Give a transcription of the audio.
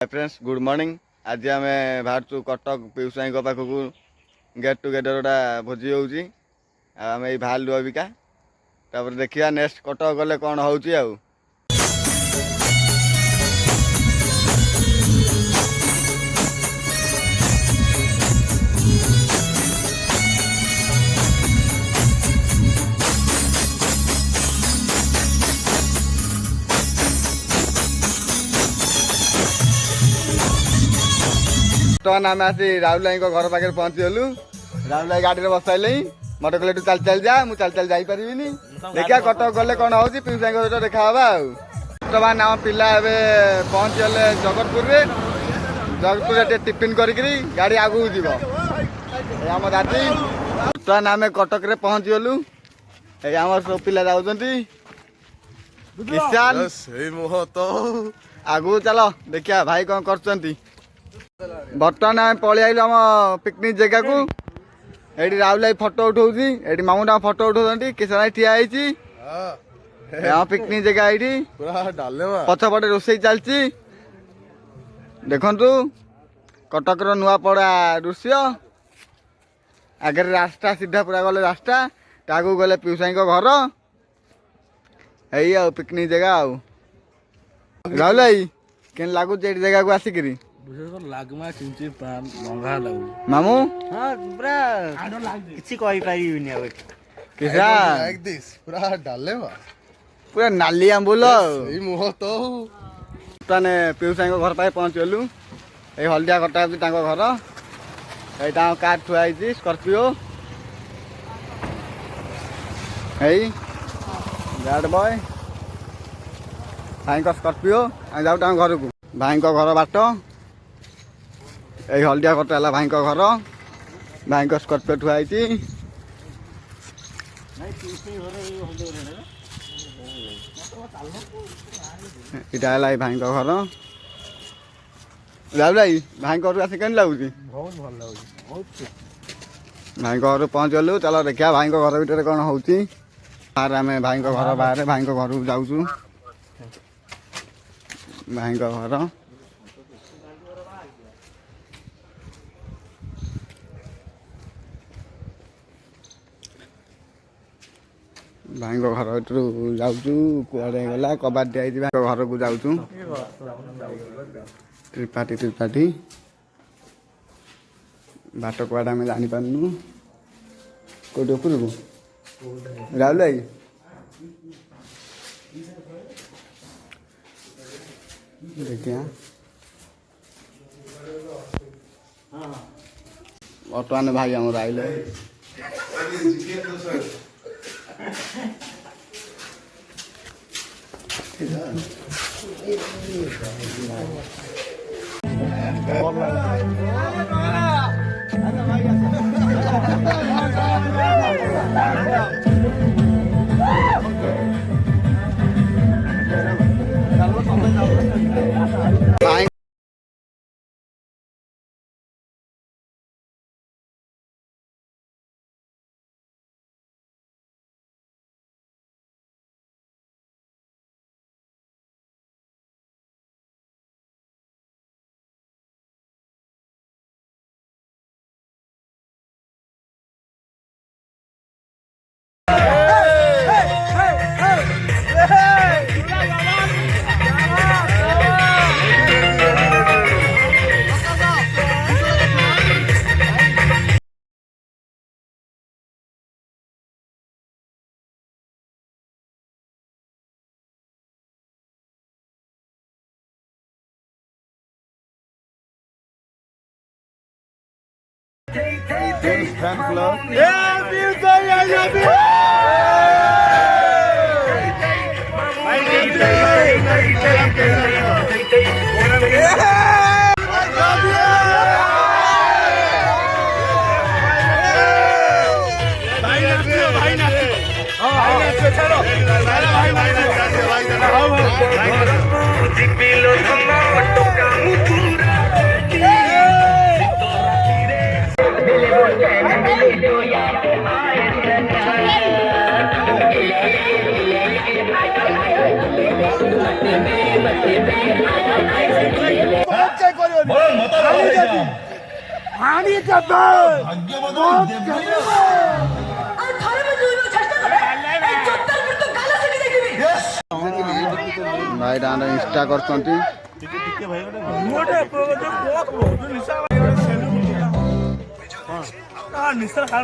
Hi friends good morning. आज आम बाहर कटक पीयूष भाई पाखक गेट टुगेदर गोटा भोजी होगी आम ये बाहर अबिका देखिए नेक्स्ट कटक गले कौन हो। बर्तमान आम आसी राहुल भाई घर पाखे पहुँचीगलु। राहुल भाई गाड़ी में बसाइले मत कहले तू चल चल जा मुझे चल चल जापारि देखिए कटक गले कौन हो पीयूष भाई सहित देखा बर्तमान आम पिला पहुँचीगले जगतपुर जगतपुर टिफिन करी गाड़ी आगू जीव आम जाती। बर्तमान आम कटक रे पहुँचीगलु आम सब पिला जाऊँगी किसान आगू चलो देखिया भाई कौन कर। बर्तमान आम पलि आइलु आम पिकनिक जगह को ये राहुल भाई फटो उठाऊँगी ये मामूटा फटो उठाऊँ किसान ठिया पिकनिक जगह ये पछपटे रोसे चलती देखु कटक नुआपड़ा दृश्य आगे रास्ता सीधा पूरा गले रास्ता आगू गले पीयूष भाई घर यही पिकनिक जगह राहुल भाई के लगुच जगह को आसिक मामू हाँ पूरा किसी कही पारिबिनी अब पूरा डाले पूरा नाली आंबुल मुह तो ताने पीयूष भाई घर पाए पहुँचलु ये हल्दिया कटा घर ये कार थुआई स्कर्पियो यही गार्ड बॉय भाई स्कर्पियो जाऊ घर को भाई घर बाट ये हल्दिया कटा भाई घर भाई स्कर्पियो थुआई इटा है भाई घर राहुल भाई भाई घर आस के लगुच बहुत भल लगुच भाई घर पहुँच गलु चलो देखिया भाई घर भीतर कौन हो बाहर आम भाई घर बाहर भाई घर को जाऊँ भाई घर भाई घर भर जाऊँ कड़े गला कबाड़ दिखाई घर को जाऊँ त्रिपाठी बाट कड़े आम जापारू कौट उपर को राहुल भाई देखिया बर्तमान भाई आम आइले ଭାଇ ତାଙ୍କର ଇନଷ୍ଟା କରୁଛନ୍ତି। ନିଶା ଖାଉ